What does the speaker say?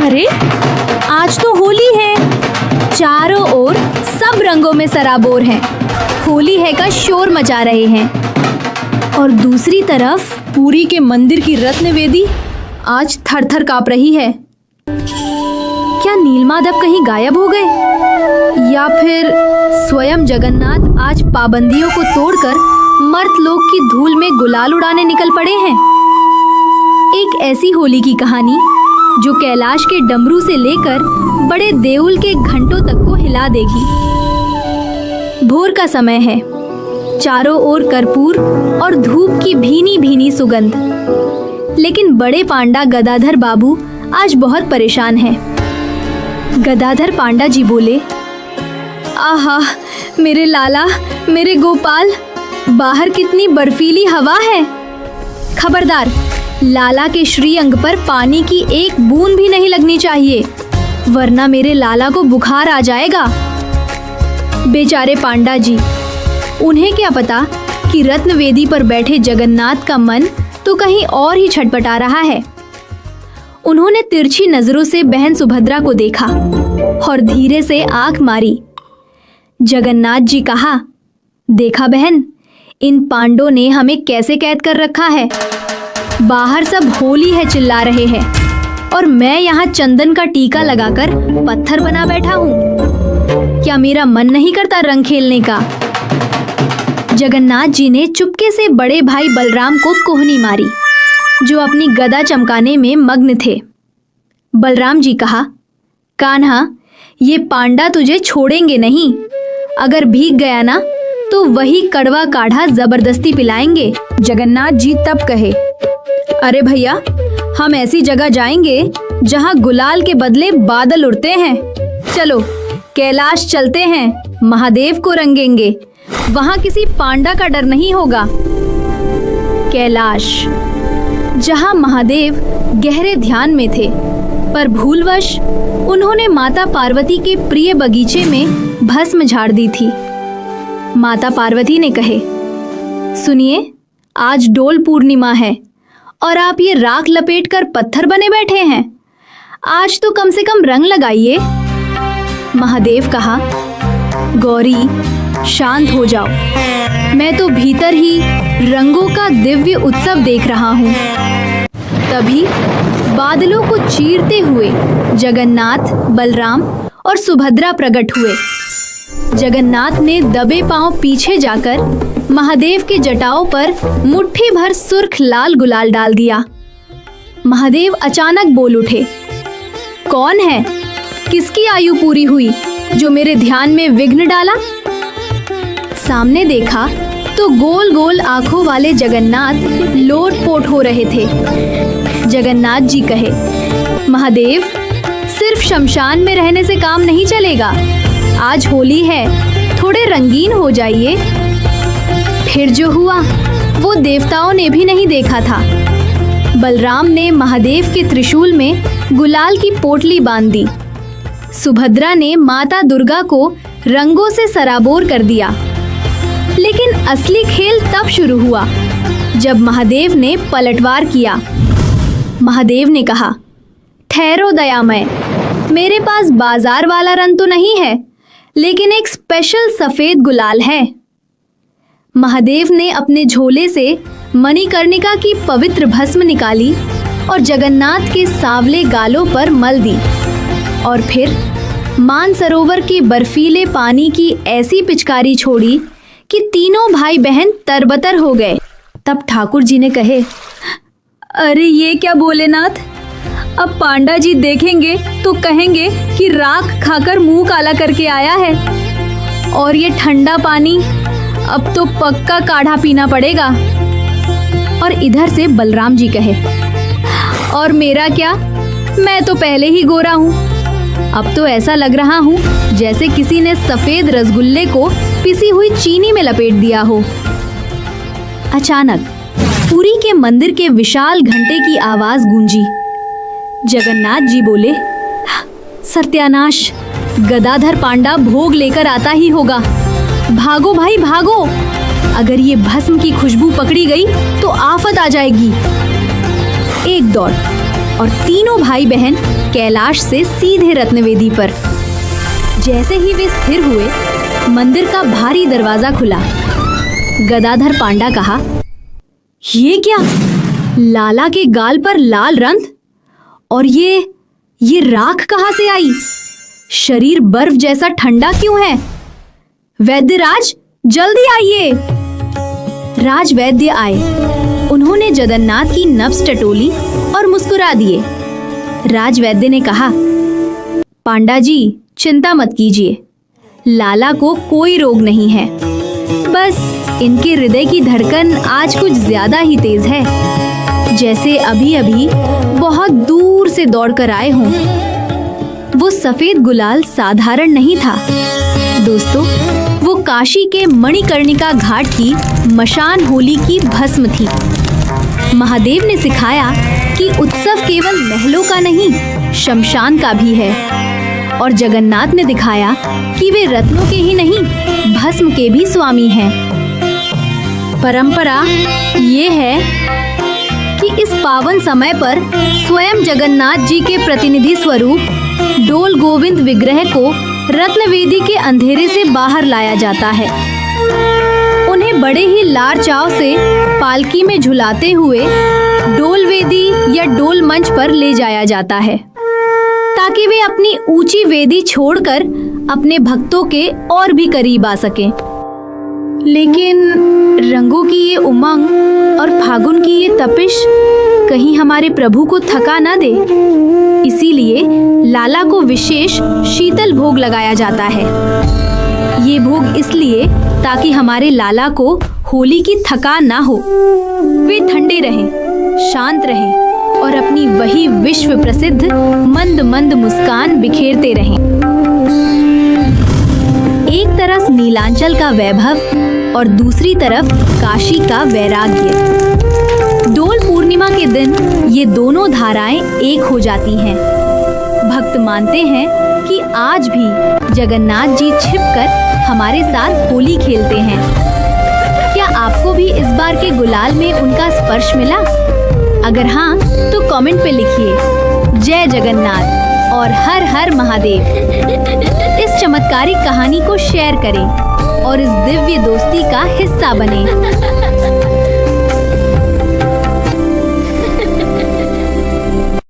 अरे आज तो होली है, चारों ओर सब रंगों में सराबोर हैं। होली है का शोर मचा रहे हैं। और दूसरी तरफ पुरी के मंदिर की रत्न वेदी आज थर थर कांप रही है। क्या नीलमाधव कहीं गायब हो गए, या फिर स्वयं जगन्नाथ आज पाबंदियों को तोड़कर मर्तलोक की धूल में गुलाल उड़ाने निकल पड़े हैं। एक ऐसी होली की कहानी जो कैलाश के डमरू से लेकर बड़े देउल के घंटों तक को हिला देगी। भोर का समय है, चारों ओर कर्पूर और धूप की भीनी भीनी सुगंध। लेकिन बड़े पांडा गदाधर बाबू आज बहुत परेशान हैं। गदाधर पांडा जी बोले, आहा मेरे लाला, मेरे गोपाल, बाहर कितनी बर्फीली हवा है। खबरदार, लाला के श्री अंग पर पानी की एक बूंद भी नहीं लगनी चाहिए, वरना मेरे लाला को बुखार आ जाएगा। बेचारे पांडा जी, उन्हें क्या पता कि रत्नवेदी पर बैठे जगन्नाथ का मन तो कहीं और ही छटपटा रहा है। उन्होंने तिरछी नजरों से बहन सुभद्रा को देखा और धीरे से आंख मारी। जगन्नाथ जी कहा, देखा बहन, इन पांडों ने हमें कैसे कैद कर रखा है। बाहर सब होली है चिल्ला रहे हैं और मैं यहाँ चंदन का टीका लगाकर पत्थर बना बैठा हूँ। क्या मेरा मन नहीं करता रंग खेलने का। जगन्नाथ जी ने चुपके से बड़े भाई बलराम को कोहनी मारी, जो अपनी गदा चमकाने में मग्न थे। बलराम जी कहा, कान्हा, ये पांडा तुझे छोड़ेंगे नहीं। अगर भीग गया ना तो वही कड़वा काढ़ा जबरदस्ती पिलाएंगे। जगन्नाथ जी तब कहे, अरे भैया, हम ऐसी जगह जाएंगे जहां गुलाल के बदले बादल उड़ते हैं। चलो कैलाश चलते हैं, महादेव को रंगेंगे। वहां किसी पांडा का डर नहीं होगा। कैलाश, जहां महादेव गहरे ध्यान में थे, पर भूलवश उन्होंने माता पार्वती के प्रिय बगीचे में भस्म झाड़ दी थी। माता पार्वती ने कहे, सुनिए, आज डोल पूर्णिमा है और आप ये राख लपेट कर पत्थर बने बैठे हैं। आज तो कम से कम रंग लगाइए। महादेव कहा, गौरी शांत हो जाओ, मैं तो भीतर ही रंगों का दिव्य उत्सव देख रहा हूँ। तभी बादलों को चीरते हुए जगन्नाथ, बलराम और सुभद्रा प्रकट हुए। जगन्नाथ ने दबे पांव पीछे जाकर महादेव के जटाओं पर मुट्ठी भर सुर्ख लाल गुलाल डाल दिया। महादेव अचानक बोल उठे, कौन है, किसकी आयु पूरी हुई जो मेरे ध्यान में विघ्न डाला। सामने देखा तो गोल गोल आंखों वाले जगन्नाथ लोट-पोट हो रहे थे। जगन्नाथ जी कहे, महादेव, सिर्फ शमशान में रहने से काम नहीं चलेगा। आज होली है, थोड़े रंगीन हो जाइए। फिर जो हुआ वो देवताओं ने भी नहीं देखा था। बलराम ने महादेव के त्रिशूल में गुलाल की पोटली बांध दी। सुभद्रा ने माता दुर्गा को रंगों से सराबोर कर दिया। लेकिन असली खेल तब शुरू हुआ जब महादेव ने पलटवार किया। महादेव ने कहा, ठहरो दयामय, मेरे पास बाजार वाला रंग तो नहीं है, लेकिन एक स्पेशल सफेद गुलाल है। महादेव ने अपने झोले से मणिकर्णिका की पवित्र भस्म निकाली और जगन्नाथ के सांवले गालों पर मल दी, और फिर मानसरोवर के बर्फीले पानी की ऐसी पिचकारी छोड़ी कि तीनों भाई बहन तरबतर हो गए। तब ठाकुर जी ने कहे, अरे ये क्या भोलेनाथ, अब पांडा जी देखेंगे तो कहेंगे कि राख खाकर मुंह काला करके आया है, और ये ठंडा पानी अब तो पक्का काढ़ा पीना पड़ेगा। और इधर से बलराम जी कहे, और मेरा क्या, मैं तो पहले ही गोरा हूँ। अब तो ऐसा लग रहा हूँ जैसे किसी ने सफेद रसगुल्ले को पिसी हुई चीनी में लपेट दिया हो। अचानक पुरी के मंदिर के विशाल घंटे की आवाज गूंजी। जगन्नाथ जी बोले, सत्यानाश, गदाधर पांडा भोग लेकर आता ही होगा। भागो भाई भागो, अगर ये भस्म की खुशबू पकड़ी गई तो आफत आ जाएगी। एक दौड़ और तीनों भाई बहन कैलाश से सीधे रत्नवेदी पर। जैसे ही वे स्थिर हुए, मंदिर का भारी दरवाजा खुला। गदाधर पांडा कहा, ये क्या? लाला के गाल पर लाल रंग, और ये राख कहाँ से आई? शरीर बर्फ जैसा ठंडा क्यों है? वैद्यराज, जल्दी आइए। राजवैद्य आए। उन्होंने जगन्नाथ की नब्ज टटोली और मुस्कुरा दिए। राजवैद्य ने कहा, पांडा जी, चिंता मत कीजिए, लाला को कोई रोग नहीं है, बस इनके हृदय की धड़कन आज कुछ ज्यादा ही तेज है, जैसे अभी अभी बहुत दूर से दौड़कर आए हों। वो सफेद गुलाल साधारण नहीं था दोस्तों, वो काशी के मणिकर्णिका घाट की मशान होली की भस्म थी। महादेव ने सिखाया कि उत्सव केवल महलों का नहीं, शमशान का भी है, और जगन्नाथ ने दिखाया कि वे रत्नों के ही नहीं, भस्म के भी स्वामी हैं। परंपरा ये है कि इस पावन समय पर स्वयं जगन्नाथ जी के प्रतिनिधि स्वरूप डोल गोविंद विग्रह को रत्नवेदी के अंधेरे से बाहर लाया जाता है। उन्हें बड़े ही लार चाव से पालकी में झुलाते हुए डोल वेदी या डोल मंच पर ले जाया जाता है, ताकि वे अपनी ऊंची वेदी छोड़कर अपने भक्तों के और भी करीब आ सकें। लेकिन रंगों की ये उमंग और फागुन की ये तपिश कहीं हमारे प्रभु को थका ना दे, इसीलिए लाला को विशेष शीतल भोग लगाया जाता है। ये भोग इसलिए ताकि हमारे लाला को होली की थकान ना हो, वे ठंडे रहें, शांत रहें और अपनी वही विश्व प्रसिद्ध मंद मंद मुस्कान बिखेरते रहें। एक तरफ नीलांचल का वैभव और दूसरी तरफ काशी का वैराग्य। डोल पूर्णिमा के दिन ये दोनों धाराएं एक हो जाती हैं। भक्त मानते हैं कि आज भी जगन्नाथ जी छिपकर हमारे साथ होली खेलते हैं। क्या आपको भी इस बार के गुलाल में उनका स्पर्श मिला? अगर हाँ, तो कमेंट पे लिखिए जय जगन्नाथ और हर हर महादेव। इस चमत्कारिक कहानी को शेयर करें और इस दिव्य दोस्ती का हिस्सा बने।